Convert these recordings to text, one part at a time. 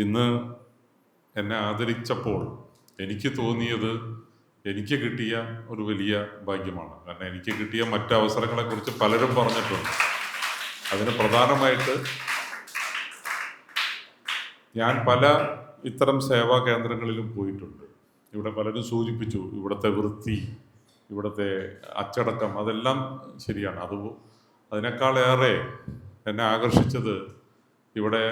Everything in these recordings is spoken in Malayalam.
ഇന്ന് എന്നെ ആദരിച്ചപ്പോൾ എനിക്ക് തോന്നിയത് എനിക്ക് കിട്ടിയ ഒരു വലിയ ഭാഗ്യമാണ്. കാരണം എനിക്ക് കിട്ടിയ മറ്റ് അവസരങ്ങളെക്കുറിച്ച് പലരും പറഞ്ഞിട്ടുണ്ട്. അതിന് പ്രധാനമായിട്ട് ഞാൻ പല ഇത്തരം സേവാ കേന്ദ്രങ്ങളിലും പോയിട്ടുണ്ട്. ഇവിടെ പലരും സൂചിപ്പിച്ചു ഇവിടുത്തെ വൃത്തി, ഇവിടുത്തെ അച്ചടക്കം, അതെല്ലാം ശരിയാണ്. അതിനേക്കാളേറെ എന്നെ ആകർഷിച്ചത് ഇവിടെ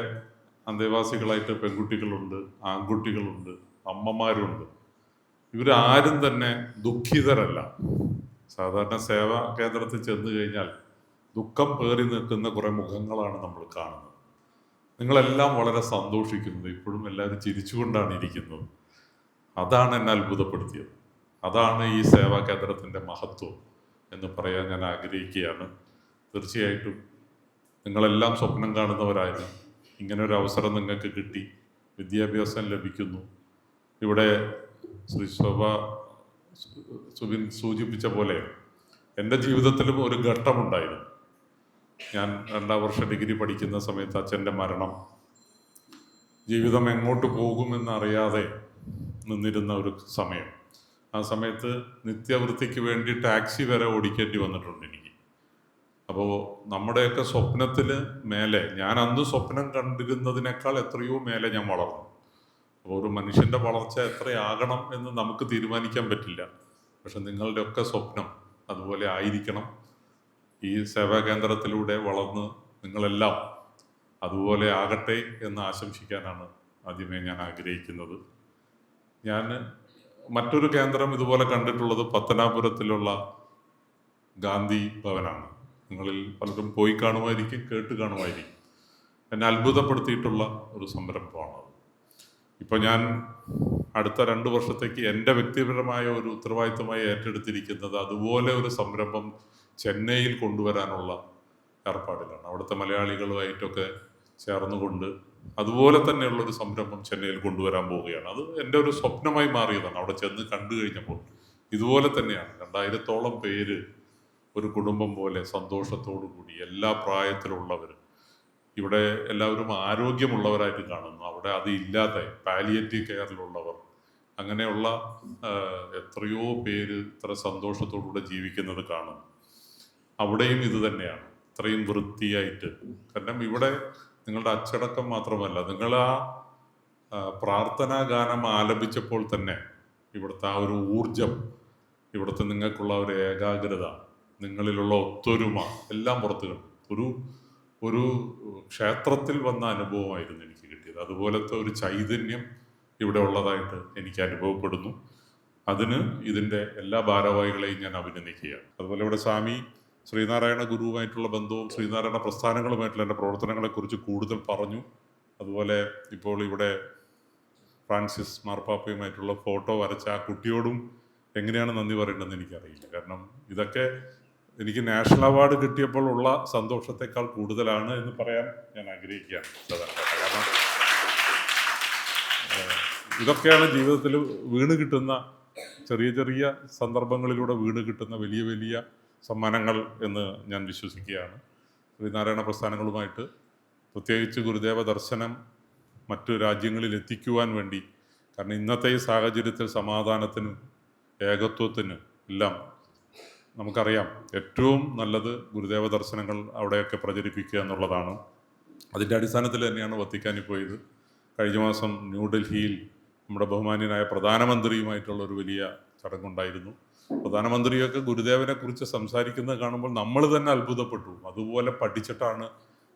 അന്തേവാസികളായിട്ട് പെൺകുട്ടികളുണ്ട്, ആൺകുട്ടികളുണ്ട്, അമ്മമാരുണ്ട്. ഇവരാരും തന്നെ ദുഃഖിതരല്ല. സാധാരണ സേവാ കേന്ദ്രത്തിൽ ചെന്ന് കഴിഞ്ഞാൽ ദുഃഖം പേറി നിൽക്കുന്ന കുറേ മുഖങ്ങളാണ് നമ്മൾ കാണുന്നത്. നിങ്ങളെല്ലാം വളരെ സന്തോഷിക്കുന്നത്, ഇപ്പോഴും എല്ലാവരും ചിരിച്ചുകൊണ്ടാണ് ഇരിക്കുന്നത്. അതാണ് എന്നെ അത്ഭുതപ്പെടുത്തിയത്. അതാണ് ഈ സേവാ കേന്ദ്രത്തിൻ്റെ മഹത്വം എന്ന് പറയാൻ ഞാൻ ആഗ്രഹിക്കുകയാണ്. തീർച്ചയായിട്ടും നിങ്ങളെല്ലാം സ്വപ്നം കാണുന്നവരായിരുന്നു. ഇങ്ങനൊരു അവസരം നിങ്ങൾക്ക് കിട്ടി, വിദ്യാഭ്യാസം ലഭിക്കുന്നു. ഇവിടെ ശ്രീ സുബിൻ സൂചിപ്പിച്ച പോലെ എൻ്റെ ജീവിതത്തിലും ഒരു ഘട്ടമുണ്ടായിരുന്നു. ഞാൻ 2ാം വർഷ ഡിഗ്രി പഠിക്കുന്ന സമയത്ത് അച്ഛൻ്റെ മരണം, ജീവിതം എങ്ങോട്ട് പോകുമെന്നറിയാതെ നിന്നിരുന്ന ഒരു സമയം. ആ സമയത്ത് നിത്യവൃത്തിക്ക് വേണ്ടി ടാക്സി വരെ ഓടിക്കേണ്ടി വന്നിട്ടുണ്ട് എനിക്ക്. അപ്പോൾ നമ്മുടെയൊക്കെ സ്വപ്നത്തിന് മേലെ, ഞാൻ അന്ന് സ്വപ്നം കണ്ടിരുന്നതിനേക്കാൾ എത്രയോ മേലെ ഞാൻ വളർന്നു. അപ്പോൾ ഒരു മനുഷ്യൻ്റെ വളർച്ച എത്രയാകണം എന്ന് നമുക്ക് തീരുമാനിക്കാൻ പറ്റില്ല. പക്ഷെ നിങ്ങളുടെയൊക്കെ സ്വപ്നം അതുപോലെ ആയിരിക്കണം. ഈ സേവാ കേന്ദ്രത്തിലൂടെ വളർന്ന് നിങ്ങളെല്ലാം അതുപോലെ ആകട്ടെ എന്ന് ആശംസിക്കാനാണ് ആദ്യമേ ഞാൻ ആഗ്രഹിക്കുന്നത്. ഞാൻ മറ്റൊരു കേന്ദ്രം ഇതുപോലെ കണ്ടിട്ടുള്ളത് പത്തനാപുരത്തിലുള്ള ഗാന്ധി ഭവനാണ്. നിങ്ങളിൽ പലരും പോയി കാണുമായിരിക്കും, കേട്ട് കാണുമായിരിക്കും. എന്നെ അത്ഭുതപ്പെടുത്തിയിട്ടുള്ള ഒരു സംരംഭമാണത്. ഇപ്പോൾ ഞാൻ അടുത്ത 2 വർഷത്തേക്ക് എൻ്റെ വ്യക്തിപരമായ ഒരു ഉത്തരവാദിത്തമായി ഏറ്റെടുത്തിരിക്കുന്നത് അതുപോലെ ഒരു സംരംഭം ചെന്നൈയിൽ കൊണ്ടുവരാനുള്ള ഏർപ്പാടിലാണ്. അവിടുത്തെ മലയാളികളുമായിട്ടൊക്കെ ചേർന്നുകൊണ്ട് അതുപോലെ തന്നെയുള്ളൊരു സംരംഭം ചെന്നൈയിൽ കൊണ്ടുവരാൻ പോവുകയാണ്. അത് എൻ്റെ ഒരു സ്വപ്നമായി മാറിയതാണ്. അവിടെ ചെന്ന് കണ്ടു കഴിഞ്ഞപ്പോൾ ഇതുപോലെ തന്നെയാണ്. 2000-ഓളം പേര് ഒരു കുടുംബം പോലെ സന്തോഷത്തോടു കൂടി, എല്ലാ പ്രായത്തിലുള്ളവർ, ഇവിടെ എല്ലാവരും ആരോഗ്യമുള്ളവരായിട്ട് കാണുന്നു. അവിടെ അത് ഇല്ലാതെ പാലിയേറ്റീവ് കെയറിലുള്ളവർ, അങ്ങനെയുള്ള എത്രയോ പേര് ഇത്ര സന്തോഷത്തോടുകൂടെ ജീവിക്കുന്നത് കാണുന്നു. അവിടെയും ഇത് തന്നെയാണ്, ഇത്രയും വൃത്തിയായിട്ട്. കാരണം ഇവിടെ നിങ്ങളുടെ അച്ചടക്കം മാത്രമല്ല, നിങ്ങൾ ആ പ്രാർത്ഥനാ ഗാനം ആലപിച്ചപ്പോൾ തന്നെ ഇവിടുത്തെ ആ ഒരു ഊർജം, ഇവിടുത്തെ നിങ്ങൾക്കുള്ള ഒരു ഏകാഗ്രത, നിങ്ങളിലുള്ള ഒത്തൊരുമ എല്ലാം പുറത്തു കണ്ടു. ഒരു ക്ഷേത്രത്തിൽ വന്ന അനുഭവമായിരുന്നു എനിക്ക് കിട്ടിയത്. അതുപോലത്തെ ഒരു ചൈതന്യം ഇവിടെ ഉള്ളതായിട്ട് എനിക്ക് അനുഭവപ്പെടുന്നു. അതിന് ഇതിൻ്റെ എല്ലാ ഭാരവാഹികളെയും ഞാൻ അഭിനന്ദിക്കുകയാണ്. അതുപോലെ ഇവിടെ സ്വാമി ശ്രീനാരായണ ഗുരുവുമായിട്ടുള്ള ബന്ധവും ശ്രീനാരായണ പ്രസ്ഥാനങ്ങളുമായിട്ടുള്ള എൻ്റെ പ്രവർത്തനങ്ങളെക്കുറിച്ച് കൂടുതൽ പറഞ്ഞു. അതുപോലെ ഇപ്പോൾ ഇവിടെ ഫ്രാൻസിസ് മാർപ്പാപ്പയുമായിട്ടുള്ള ഫോട്ടോ വരച്ച ആ കുട്ടിയോടും എങ്ങനെയാണ് നന്ദി പറയേണ്ടതെന്ന് എനിക്കറിയില്ല. കാരണം ഇതൊക്കെ എനിക്ക് നാഷണൽ അവാർഡ് കിട്ടിയപ്പോൾ ഉള്ള സന്തോഷത്തെക്കാൾ കൂടുതലാണ് എന്ന് പറയാൻ ഞാൻ ആഗ്രഹിക്കുകയാണ് സാധാരണ. കാരണം ഇതൊക്കെയാണ് ജീവിതത്തിൽ വീണ് കിട്ടുന്ന, ചെറിയ ചെറിയ സന്ദർഭങ്ങളിലൂടെ വീണ് കിട്ടുന്ന വലിയ വലിയ സമ്മാനങ്ങൾ എന്ന് ഞാൻ വിശ്വസിക്കുകയാണ്. ശ്രീനാരായണ പ്രസ്ഥാനങ്ങളുമായിട്ട്, പ്രത്യേകിച്ച് ഗുരുദേവ ദർശനം മറ്റു രാജ്യങ്ങളിൽ എത്തിക്കുവാൻ വേണ്ടി, കാരണം ഇന്നത്തെ ഈ സാഹചര്യത്തിൽ സമാധാനത്തിനും ഏകത്വത്തിനും എല്ലാം നമുക്കറിയാം ഏറ്റവും നല്ലത് ഗുരുദേവ ദർശനങ്ങൾ അവിടെയൊക്കെ പ്രചരിപ്പിക്കുക എന്നുള്ളതാണ്. അതിൻ്റെ അടിസ്ഥാനത്തിൽ തന്നെയാണ് വത്തിക്കാനിൽ പോയത്. കഴിഞ്ഞ മാസം ന്യൂഡൽഹിയിൽ നമ്മുടെ ബഹുമാന്യനായ പ്രധാനമന്ത്രിയുമായിട്ടുള്ള ഒരു വലിയ ചടങ്ങുണ്ടായിരുന്നു. പ്രധാനമന്ത്രിയൊക്കെ ഗുരുദേവനെ കുറിച്ച് സംസാരിക്കുന്നത് കാണുമ്പോൾ നമ്മൾ തന്നെ അത്ഭുതപ്പെട്ടു. അതുപോലെ പഠിച്ചിട്ടാണ്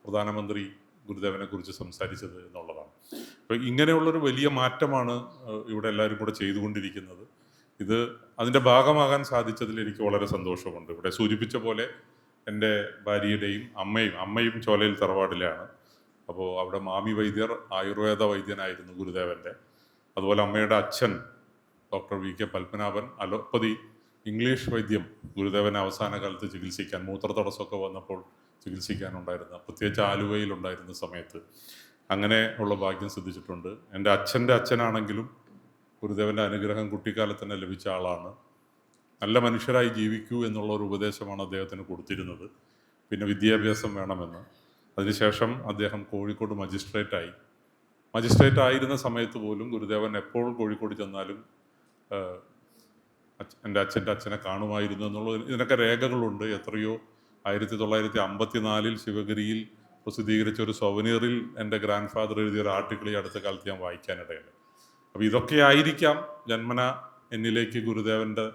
പ്രധാനമന്ത്രി ഗുരുദേവനെ കുറിച്ച് സംസാരിച്ചത് എന്നുള്ളതാണ്. അപ്പോൾ ഇങ്ങനെയുള്ളൊരു വലിയ മാറ്റമാണ് ഇവിടെ എല്ലാവരും കൂടെ ചെയ്തുകൊണ്ടിരിക്കുന്നത്. ഇത് അതിൻ്റെ ഭാഗമാകാൻ സാധിച്ചതിൽ എനിക്ക് വളരെ സന്തോഷമുണ്ട്. ഇവിടെ സൂചിപ്പിച്ച പോലെ എൻ്റെ ഭാര്യയുടെയും അമ്മയും ചോലയിൽ തറവാടിലാണ്. അപ്പോൾ അവിടെ മാമി വൈദ്യർ ആയുർവേദ വൈദ്യനായിരുന്നു ഗുരുദേവൻ്റെ. അതുപോലെ അമ്മയുടെ അച്ഛൻ doctor VK. Padmanabhan allopathy English വൈദ്യം ഗുരുദേവനെ അവസാന കാലത്ത് ചികിത്സിക്കാൻ, മൂത്രതടസ്സമൊക്കെ വന്നപ്പോൾ ചികിത്സിക്കാനുണ്ടായിരുന്ന, പ്രത്യേകിച്ച് ആലുവയിലുണ്ടായിരുന്ന സമയത്ത് അങ്ങനെ ഉള്ള ഭാഗ്യം സിദ്ധിച്ചിട്ടുണ്ട്. എൻ്റെ അച്ഛൻ്റെ അച്ഛനാണെങ്കിലും ഗുരുദേവൻ്റെ അനുഗ്രഹം കുട്ടിക്കാലത്ത് തന്നെ ലഭിച്ച ആളാണ്. നല്ല മനുഷ്യരായി ജീവിക്കൂ എന്നുള്ള ഒരു ഉപദേശമാണ് അദ്ദേഹത്തിന് കൊടുത്തിരുന്നത്. പിന്നെ വിദ്യാഭ്യാസം വേണമെന്ന്. അതിനുശേഷം അദ്ദേഹം കോഴിക്കോട് മജിസ്ട്രേറ്റായി. മജിസ്ട്രേറ്റ് ആയിരുന്ന സമയത്ത് പോലും ഗുരുദേവൻ എപ്പോൾ കോഴിക്കോട് ചെന്നാലും എൻ്റെ അച്ഛൻ്റെ അച്ഛനെ കാണുമായിരുന്നു എന്നുള്ളത് ഇതിനൊക്കെ രേഖകളുണ്ട്. എത്രയോ 1954 ശിവഗിരിയിൽ പ്രസിദ്ധീകരിച്ച ഒരു സൊവനീറിൽ എൻ്റെ ഗ്രാൻഡ് ഫാദർ എഴുതിയ ഒരു ആർട്ടിക്കിൾ ഈ അടുത്ത കാലത്ത് ഞാൻ വായിക്കാനിടയുണ്ട്. അപ്പോൾ ഇതൊക്കെ ആയിരിക്കാം ജന്മന എന്നിലേക്ക് ഗുരുദേവൻ്റെ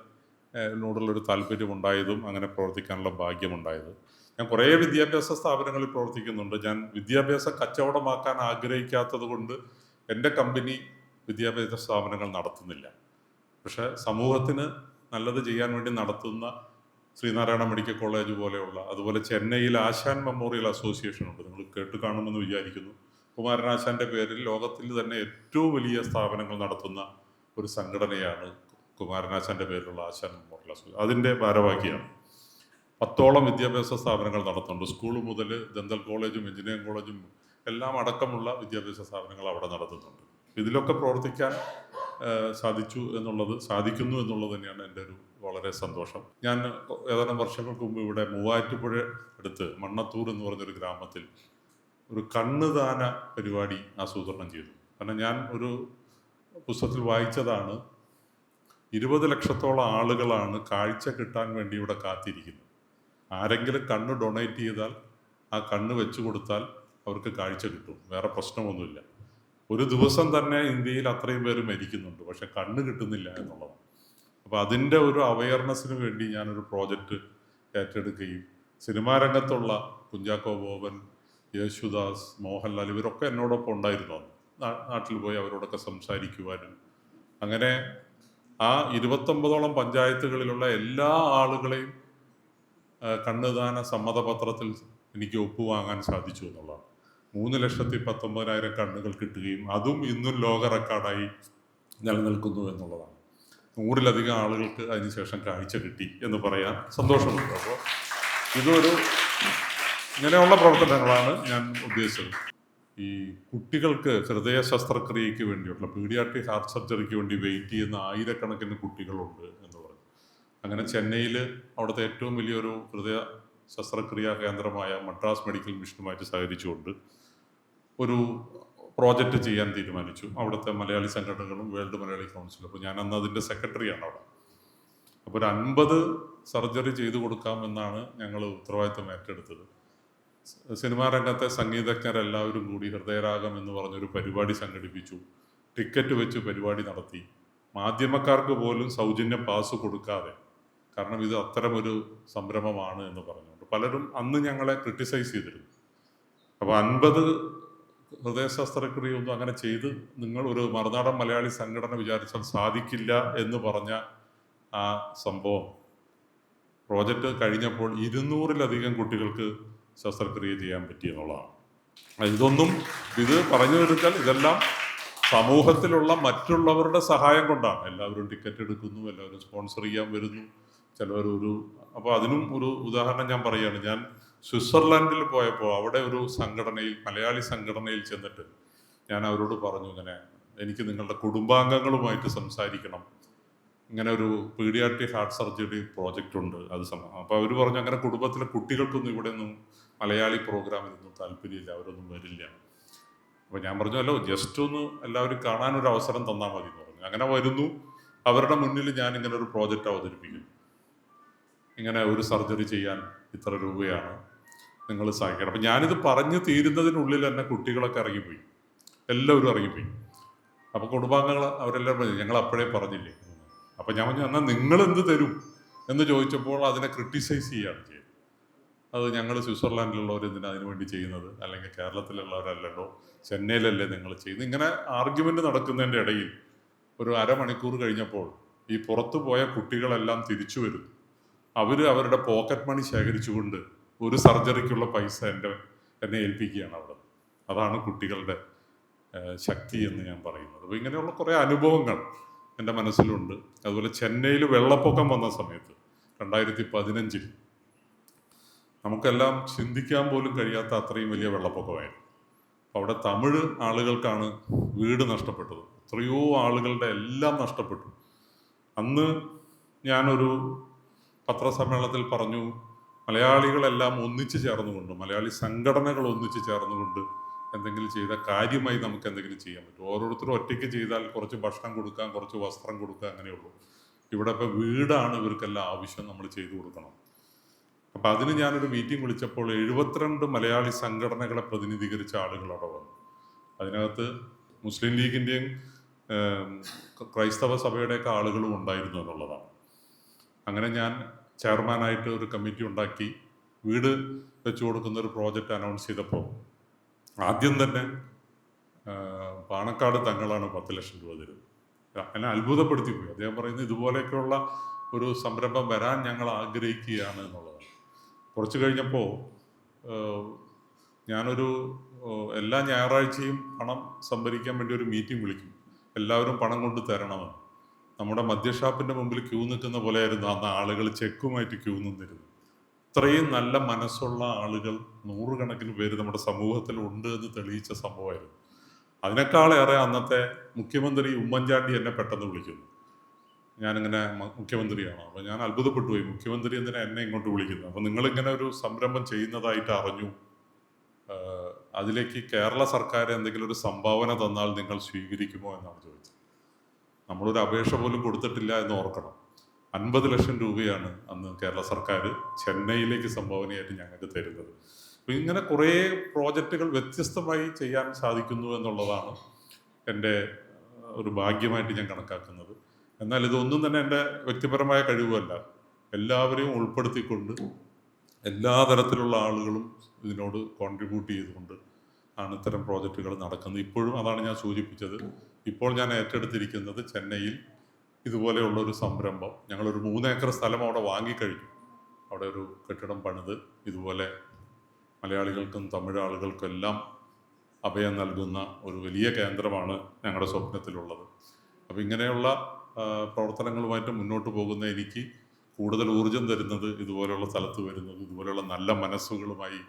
നോടുള്ളൊരു താല്പര്യമുണ്ടായതും അങ്ങനെ പ്രവർത്തിക്കാനുള്ള ഭാഗ്യമുണ്ടായത്. ഞാൻ കുറേ വിദ്യാഭ്യാസ സ്ഥാപനങ്ങളിൽ പ്രവർത്തിക്കുന്നുണ്ട്. ഞാൻ വിദ്യാഭ്യാസം കച്ചവടമാക്കാൻ ആഗ്രഹിക്കാത്തത് കൊണ്ട് എൻ്റെ കമ്പനി വിദ്യാഭ്യാസ സ്ഥാപനങ്ങൾ നടത്തുന്നില്ല. പക്ഷേ സമൂഹത്തിന് നല്ലത് ചെയ്യാൻ വേണ്ടി നടത്തുന്ന ശ്രീനാരായണ മെഡിക്കൽ കോളേജ് പോലെയുള്ള, അതുപോലെ ചെന്നൈയിൽ ആശാൻ മെമ്മോറിയൽ അസോസിയേഷൻ ഉണ്ട്, നിങ്ങൾ കേട്ട് കാണുമെന്ന് വിചാരിക്കുന്നു. കുമാരനാശാൻ്റെ പേരിൽ ലോകത്തിൽ തന്നെ ഏറ്റവും വലിയ സ്ഥാപനങ്ങൾ നടത്തുന്ന ഒരു സംഘടനയാണ് കുമാരനാശാൻ്റെ പേരിലുള്ള ആശാൻ മെമ്മോറിയൽ അസോസിയേഷൻ. അതിൻ്റെ ഭാരവാഹിയാണ്. 10ഓളം വിദ്യാഭ്യാസ സ്ഥാപനങ്ങൾ നടത്തുന്നുണ്ട്. സ്കൂൾ മുതൽ ദന്തൽ കോളേജും എഞ്ചിനീയറിംഗ് കോളേജും എല്ലാം അടക്കമുള്ള വിദ്യാഭ്യാസ സ്ഥാപനങ്ങൾ അവിടെ നടത്തുന്നുണ്ട്. ഇതിലൊക്കെ പ്രവർത്തിക്കാൻ സാധിക്കുന്നു എന്നുള്ളത് തന്നെയാണ് എൻ്റെ ഒരു വളരെ സന്തോഷം. ഞാൻ ഏതാനും വർഷങ്ങൾക്ക് മുമ്പ് ഇവിടെ മൂവാറ്റുപുഴ അടുത്ത് മണ്ണത്തൂർ എന്ന് പറഞ്ഞൊരു ഗ്രാമത്തിൽ ഒരു കണ്ണുദാന പരിപാടി ആസൂത്രണം ചെയ്തു. കാരണം ഞാൻ ഒരു പുസ്തകത്തിൽ വായിച്ചതാണ്, 20 ലക്ഷത്തോളം ആളുകളാണ് കാഴ്ച കിട്ടാൻ വേണ്ടി ഇവിടെ കാത്തിരിക്കുന്നത്. ആരെങ്കിലും കണ്ണ് ഡൊണേറ്റ് ചെയ്താൽ ആ കണ്ണ് വെച്ചു കൊടുത്താൽ അവർക്ക് കാഴ്ച കിട്ടും, വേറെ പ്രശ്നമൊന്നുമില്ല. ഒരു ദിവസം തന്നെ ഇന്ത്യയിൽ അത്രയും പേര് മരിക്കുന്നുണ്ട്, പക്ഷെ കണ്ണ് കിട്ടുന്നില്ല എന്നുള്ളതാണ്. അപ്പോൾ അതിൻ്റെ ഒരു അവയർനെസ്സിന് വേണ്ടി ഞാനൊരു പ്രോജക്റ്റ് ഏറ്റെടുക്കുകയും സിനിമാ രംഗത്തുള്ള കുഞ്ചാക്കോ ബോബൻ, യേശുദാസ്, മോഹൻലാൽ ഇവരൊക്കെ എന്നോടൊപ്പം ഉണ്ടായിരുന്നു. നാട്ടിൽ പോയി അവരോടൊക്കെ സംസാരിക്കുവാനും അങ്ങനെ ആ 29ഓളം പഞ്ചായത്തുകളിലുള്ള എല്ലാ ആളുകളെയും കണ്ണുദാന സമ്മതപത്രത്തിൽ എനിക്ക് ഒപ്പുവാങ്ങാൻ സാധിച്ചു എന്നുള്ളതാണ്. 3,19,000 കണ്ണുകൾ കിട്ടുകയും അതും ഇന്നും ലോക റെക്കോർഡായി നിലനിൽക്കുന്നു എന്നുള്ളതാണ്. 100-ലധികം ആളുകൾക്ക് അതിനുശേഷം കാഴ്ച കിട്ടി എന്ന് പറയാൻ സന്തോഷമുണ്ട്. അപ്പോൾ ഇങ്ങനെയുള്ള പ്രവർത്തനങ്ങളാണ് ഞാൻ ഉദ്ദേശിച്ചത്. ഈ കുട്ടികൾക്ക് ഹൃദയ ശസ്ത്രക്രിയയ്ക്ക് വേണ്ടിയുള്ള പീഡിയാട്രിക് ഹാർട്ട് സർജറിക്ക് വേണ്ടി വെയിറ്റ് ചെയ്യുന്ന 1000കണക്കിന് കുട്ടികളുണ്ട് എന്ന് പറഞ്ഞു. അങ്ങനെ ചെന്നൈയിൽ അവിടുത്തെ ഏറ്റവും വലിയൊരു ഹൃദയ ശസ്ത്രക്രിയാ കേന്ദ്രമായ മദ്രാസ് മെഡിക്കൽ മിഷനുമായിട്ട് സഹകരിച്ചുകൊണ്ട് ഒരു പ്രോജക്റ്റ് ചെയ്യാൻ തീരുമാനിച്ചു. അവിടുത്തെ മലയാളി സംഘടനകളും വേൾഡ് മലയാളി കൗൺസിലും. അപ്പോൾ ഞാൻ അന്ന് അതിൻ്റെ സെക്രട്ടറിയാണ് അവിടെ. അപ്പോൾ ഒരു 50 സർജറി ചെയ്തു കൊടുക്കാമെന്നാണ് ഞങ്ങൾ ഉത്തരവാദിത്തം ഏറ്റെടുത്തത്. സിനിമാ രംഗത്തെ സംഗീതജ്ഞരെല്ലാവരും കൂടി ഹൃദയരാഗം എന്ന് പറഞ്ഞൊരു പരിപാടി സംഘടിപ്പിച്ചു. ടിക്കറ്റ് വെച്ച് പരിപാടി നടത്തി. മാധ്യമക്കാർക്ക് പോലും സൗജന്യ പാസ് കൊടുക്കാതെ, കാരണം ഇത് അത്തരമൊരു സംരംഭമാണ് എന്ന് പറഞ്ഞുകൊണ്ട് പലരും അന്ന് ഞങ്ങളെ ക്രിട്ടിസൈസ് ചെയ്തിരുന്നു. അപ്പോൾ 50 ഹൃദയ ശസ്ത്രക്രിയൊന്നും അങ്ങനെ ചെയ്ത് നിങ്ങൾ ഒരു മറുനാടൻ മലയാളി സംഘടന വിചാരിച്ചാൽ സാധിക്കില്ല എന്ന് പറഞ്ഞ ആ സംഭവം പ്രോജക്റ്റ് കഴിഞ്ഞപ്പോൾ 200-ലധികം കുട്ടികൾക്ക് ശസ്ത്രക്രിയ ചെയ്യാൻ പറ്റി എന്നുള്ളതാണ്. ഇത് പറഞ്ഞു വരുത്താൽ ഇതെല്ലാം സമൂഹത്തിലുള്ള മറ്റുള്ളവരുടെ സഹായം കൊണ്ടാണ്. എല്ലാവരും ടിക്കറ്റ് എടുക്കുന്നു, എല്ലാവരും സ്പോൺസർ ചെയ്യാൻ വരുന്നു, അപ്പോൾ അതിനും ഒരു ഉദാഹരണം ഞാൻ പറയുകയാണ്. ഞാൻ സ്വിറ്റ്സർലൻഡിൽ പോയപ്പോൾ അവിടെ ഒരു മലയാളി സംഘടനയിൽ ചെന്നിട്ട് ഞാൻ അവരോട് പറഞ്ഞു, ഇങ്ങനെ എനിക്ക് നിങ്ങളുടെ കുടുംബാംഗങ്ങളുമായിട്ട് സംസാരിക്കണം, ഇങ്ങനെ ഒരു പീഡിയാട്രിക് ഹാർട്ട് സർജറി പ്രോജക്റ്റ് ഉണ്ട്, അപ്പോൾ അവർ പറഞ്ഞു അങ്ങനെ കുടുംബത്തിലെ കുട്ടികൾക്കൊന്നും ഇവിടെ ഒന്നും മലയാളി പ്രോഗ്രാമിനൊന്നും താല്പര്യമില്ല, അവരൊന്നും വരില്ല. അപ്പോൾ ഞാൻ പറഞ്ഞു, ജസ്റ്റ് ഒന്ന് എല്ലാവരും കാണാനൊരു അവസരം തന്നാൽ മതി എന്ന് പറഞ്ഞു. അങ്ങനെ വരുന്നു, അവരുടെ മുന്നിൽ ഞാൻ ഇങ്ങനെ ഒരു പ്രോജക്റ്റ് അവതരിപ്പിക്കുന്നു. ഇങ്ങനെ ഒരു സർജറി ചെയ്യാൻ ഇത്ര രൂപയാണ്, നിങ്ങൾ സഹായിക്കണം. അപ്പം ഞാനിത് പറഞ്ഞു തീരുന്നതിനുള്ളിൽ തന്നെ കുട്ടികളൊക്കെ ഇറങ്ങിപ്പോയി, എല്ലാവരും ഇറങ്ങിപ്പോയി. അപ്പോൾ കുടുംബാംഗങ്ങൾ അവരെല്ലാം പറഞ്ഞു, ഞങ്ങൾ അപ്പോഴേ പറഞ്ഞില്ലേ. അപ്പം ഞാൻ പറഞ്ഞു, എന്നാൽ നിങ്ങളെന്ത് തരും എന്ന് ചോദിച്ചപ്പോൾ അതിനെ ക്രിട്ടിസൈസ് ചെയ്യുകയാണ് ചെയ്തത്. അത് ഞങ്ങൾ സ്വിറ്റ്സർലാൻഡിലുള്ളവർ എന്തിനാണ് അതിനു വേണ്ടി ചെയ്യുന്നത്, അല്ലെങ്കിൽ കേരളത്തിലുള്ളവരല്ലല്ലോ, ചെന്നൈയിലല്ലേ നിങ്ങൾ ചെയ്യുന്നത്. ഇങ്ങനെ ആർഗ്യുമെൻ്റ് നടക്കുന്നതിൻ്റെ ഇടയിൽ ഒരു അരമണിക്കൂർ കഴിഞ്ഞപ്പോൾ ഈ പുറത്തു പോയ കുട്ടികളെല്ലാം തിരിച്ചു വരുന്നു. അവരുടെ പോക്കറ്റ് മണി ശേഖരിച്ചുകൊണ്ട് ഒരു സർജറിക്കുള്ള പൈസ എന്നെ ഏൽപ്പിക്കുകയാണ് അവിടെ. അതാണ് കുട്ടികളുടെ ശക്തി എന്ന് ഞാൻ പറയുന്നത്. അപ്പോൾ ഇങ്ങനെയുള്ള കുറേ അനുഭവങ്ങൾ എൻ്റെ മനസ്സിലുണ്ട്. അതുപോലെ ചെന്നൈയിൽ വെള്ളപ്പൊക്കം വന്ന സമയത്ത് 2015 നമുക്കെല്ലാം ചിന്തിക്കാൻ പോലും കഴിയാത്ത അത്രയും വലിയ വെള്ളപ്പൊക്കമായിരുന്നു. അവിടെ തമിഴ് ആളുകൾക്കാണ് വീട് നഷ്ടപ്പെട്ടത്. എത്രയോ ആളുകളുടെ എല്ലാം നഷ്ടപ്പെട്ടു. അന്ന് ഞാനൊരു പത്രസമ്മേളനത്തിൽ പറഞ്ഞു, മലയാളികളെല്ലാം ഒന്നിച്ചു ചേർന്നുകൊണ്ട്, മലയാളി സംഘടനകൾ ഒന്നിച്ചു ചേർന്നുകൊണ്ട് എന്തെങ്കിലും ചെയ്താൽ കാര്യമായി നമുക്ക് എന്തെങ്കിലും ചെയ്യാൻ പറ്റും. ഓരോരുത്തരും ഒറ്റയ്ക്ക് ചെയ്താൽ കുറച്ച് ഭക്ഷണം കൊടുക്കാം, കുറച്ച് വസ്ത്രം കൊടുക്കുക, അങ്ങനെയുള്ളൂ. ഇവിടെ ഇപ്പോൾ വീടാണ് ഇവർക്കെല്ലാം ആവശ്യം, നമ്മൾ ചെയ്തു കൊടുക്കണം. അപ്പം അതിന് ഞാനൊരു മീറ്റിംഗ് വിളിച്ചപ്പോൾ 72 മലയാളി സംഘടനകളെ പ്രതിനിധീകരിച്ച ആളുകൾ അവിടെ വന്നു. അതിനകത്ത് മുസ്ലിം ലീഗിൻ്റെയും ക്രൈസ്തവ സഭയുടെയൊക്കെ ആളുകളും ഉണ്ടായിരുന്നു എന്നുള്ളതാണ്. അങ്ങനെ ഞാൻ ചെയർമാനായിട്ട് ഒരു കമ്മിറ്റി ഉണ്ടാക്കി വീട് വെച്ചു കൊടുക്കുന്ന ഒരു പ്രോജക്റ്റ് അനൗൺസ് ചെയ്തപ്പോൾ ആദ്യം തന്നെ പാണക്കാട് തങ്ങളാണ് 10 ലക്ഷം രൂപ തരുന്നത്. എന്നെ അത്ഭുതപ്പെടുത്തിപ്പോയി. അദ്ദേഹം പറയുന്നത് ഇതുപോലെയൊക്കെയുള്ള ഒരു സംരംഭം വരാൻ ഞങ്ങൾ ആഗ്രഹിക്കുകയാണ് എന്നുള്ളതാണ്. കുറച്ച് കഴിഞ്ഞപ്പോൾ ഞാനൊരു എല്ലാ ഞായറാഴ്ചയും പണം സംഭരിക്കാൻ വേണ്ടി ഒരു മീറ്റിംഗ് വിളിക്കും. എല്ലാവരും പണം കൊണ്ട് തരണമെന്ന്. നമ്മുടെ മദ്യഷാപ്പിൻ്റെ മുമ്പിൽ ക്യൂ നിൽക്കുന്ന പോലെയായിരുന്നു അന്ന് ആളുകൾ ചെക്കുമായിട്ട് ക്യൂ നിന്നിരുന്നു. ഇത്രയും നല്ല മനസ്സുള്ള ആളുകൾ നൂറുകണക്കിന് പേര് നമ്മുടെ സമൂഹത്തിൽ ഉണ്ട് എന്ന് തെളിയിച്ച സംഭവമായിരുന്നു. അതിനേക്കാളേറെ അന്നത്തെ മുഖ്യമന്ത്രി ഉമ്മൻചാണ്ടി എന്നെ പെട്ടെന്ന് വിളിക്കുന്നു. ഞാനിങ്ങനെ മുഖ്യമന്ത്രിയാണ്. അപ്പോൾ ഞാൻ അത്ഭുതപ്പെട്ടു പോയി. മുഖ്യമന്ത്രി എന്തിനാ എന്നെ ഇങ്ങോട്ട് വിളിക്കുന്നത്? അപ്പോൾ നിങ്ങളിങ്ങനെ ഒരു സംരംഭം ചെയ്യുന്നതായിട്ട് അറിഞ്ഞു, അതിലേക്ക് കേരള സർക്കാർ എന്തെങ്കിലും ഒരു സംഭാവന തന്നാൽ നിങ്ങൾ സ്വീകരിക്കുമോ എന്നാണ് ചോദിച്ചത്. നമ്മളൊരു അപേക്ഷ പോലും കൊടുത്തിട്ടില്ല എന്ന് ഓർക്കണം. 50 ലക്ഷം രൂപയാണ് അന്ന് കേരള സർക്കാർ ചെന്നൈയിലേക്ക് സംഭാവനയായിട്ട് ഞങ്ങൾക്ക് തരുന്നത്. അപ്പോൾ ഇങ്ങനെ കുറേ പ്രോജക്റ്റുകൾ വ്യത്യസ്തമായി ചെയ്യാൻ സാധിക്കുന്നു എന്നുള്ളതാണ് എൻ്റെ ഒരു ഭാഗ്യമായിട്ട് ഞാൻ കണക്കാക്കുന്നത്. എന്നാൽ ഇതൊന്നും തന്നെ എൻ്റെ വ്യക്തിപരമായ കഴിവല്ല. എല്ലാവരെയും ഉൾപ്പെടുത്തിക്കൊണ്ട് എല്ലാ തരത്തിലുള്ള ആളുകളും ഇതിനോട് കോൺട്രിബ്യൂട്ട് ചെയ്തുകൊണ്ട് ആണ് ഇത്തരം പ്രോജക്റ്റുകൾ നടക്കുന്നത്. ഇപ്പോഴും അതാണ് ഞാൻ സൂചിപ്പിച്ചത്. ഇപ്പോൾ ഞാൻ ഏറ്റെടുത്തിരിക്കുന്നത് ചെന്നൈയിൽ ഇതുപോലെയുള്ളൊരു സംരംഭം. ഞങ്ങളൊരു 3 ഏക്കർ സ്ഥലം അവിടെ വാങ്ങിക്കഴിഞ്ഞു. അവിടെ ഒരു കെട്ടിടം പണിത് ഇതുപോലെ മലയാളികൾക്കും തമിഴ് ആളുകൾക്കും എല്ലാം അഭയം നൽകുന്ന ഒരു വലിയ കേന്ദ്രമാണ് ഞങ്ങളുടെ സ്വപ്നത്തിലുള്ളത്. അപ്പോൾ ഇങ്ങനെയുള്ള പ്രവർത്തനങ്ങളുമായിട്ട് മുന്നോട്ട് പോകുന്ന എനിക്ക് കൂടുതൽ ഊർജം തരുന്നത് ഇതുപോലെയുള്ള സ്ഥലത്ത് വരുന്നതും ഇതുപോലെയുള്ള നല്ല മനസ്സുകളുമായി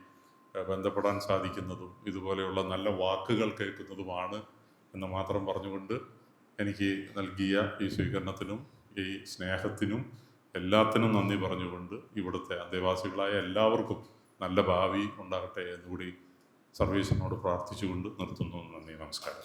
ബന്ധപ്പെടാൻ സാധിക്കുന്നതും ഇതുപോലെയുള്ള നല്ല വാക്കുകൾ കേൾക്കുന്നതുമാണ് എന്ന് മാത്രം പറഞ്ഞുകൊണ്ട് എനിക്ക് നൽകിയ ഈ സ്വീകരണത്തിനും ഈ സ്നേഹത്തിനും എല്ലാത്തിനും നന്ദി പറഞ്ഞുകൊണ്ട് ഇവിടുത്തെ അന്തേവാസികളായ എല്ലാവർക്കും നല്ല ഭാവി ഉണ്ടാകട്ടെ എന്നുകൂടി സർവീസിനോട് പ്രാർത്ഥിച്ചുകൊണ്ട് നിർത്തുന്നു. നന്ദി, നമസ്കാരം.